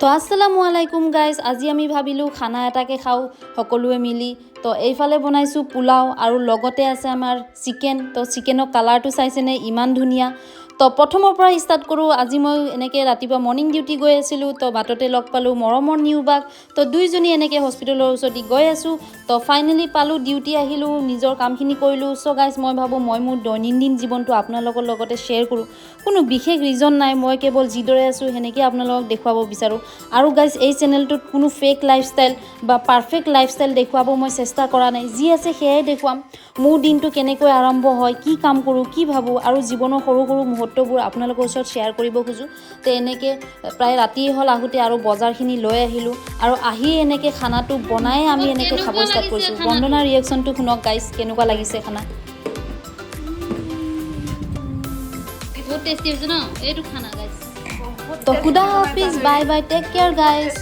তো আসসালামু আলাইকুম গাইজ, আজি আমি ভাবিলোঁ খানা এটাকে খাওঁ সকলোৱে মিলি। তো এইফালে বনাইছোঁ পোলাও আৰু লগতে আছে আমাৰ চিকেন। তো চিকেনৰ কালাৰটো চাইছেনে, ইমান ধুনীয়া। তো প্ৰথমৰ পৰা ষ্টাৰ্ট কৰোঁ। আজি মই এনেকৈ ৰাতিপুৱা মৰ্ণিং ডিউটি গৈ আছিলোঁ। তো বাটতে লগ পালোঁ মৰমৰ নিউবাক। তো দুইজনী এনেকৈ হস্পিটেলৰ ওচৰতে গৈ আছোঁ। তো ফাইনেলি পালোঁ, ডিউটি আহিলোঁ, নিজৰ কামখিনি কৰিলোঁ। চ' গাইজ, মই ভাবোঁ মই মোৰ দৈনন্দিন জীৱনটো আপোনালোকৰ লগতে শ্বেয়াৰ কৰোঁ। কোনো বিশেষ ৰিজন নাই, মই কেৱল যিদৰে আছোঁ সেনেকৈ আপোনালোকক দেখুৱাব বিচাৰোঁ। আৰু গাইজ, এই চেনেলটোত কোনো ফেক লাইফষ্টাইল বা পাৰফেক্ট লাইফষ্টাইল দেখুৱাব মই চেষ্টা কৰা নাই। যি আছে সেয়াই দেখুৱাম। মোৰ দিনটো কেনেকৈ আৰম্ভ হয়, কি কাম কৰোঁ, কি ভাবোঁ, আৰু জীৱনৰ সৰু সৰু মুহূৰ্তবোৰ আপোনালোকৰ ওচৰত শ্বেয়াৰ কৰিব খোজোঁ। তো এনেকৈ প্ৰায় ৰাতি হ'ল আহোঁতে, আৰু বজাৰখিনি লৈ আহিলোঁ। আৰু আহি এনেকৈ খানাটো বনাই আমি এনেকৈ খাব ষ্টাৰ্ট কৰিছোঁ। বন্দনাৰ ৰিয়েকশ্যনটো শুনক গাইজ, কেনেকুৱা লাগিছে খানা। বহুত টেষ্টি হৈছে ন এইটো খানা গাইজ। তো খুদা হাফিজ, bye bye, take care guys.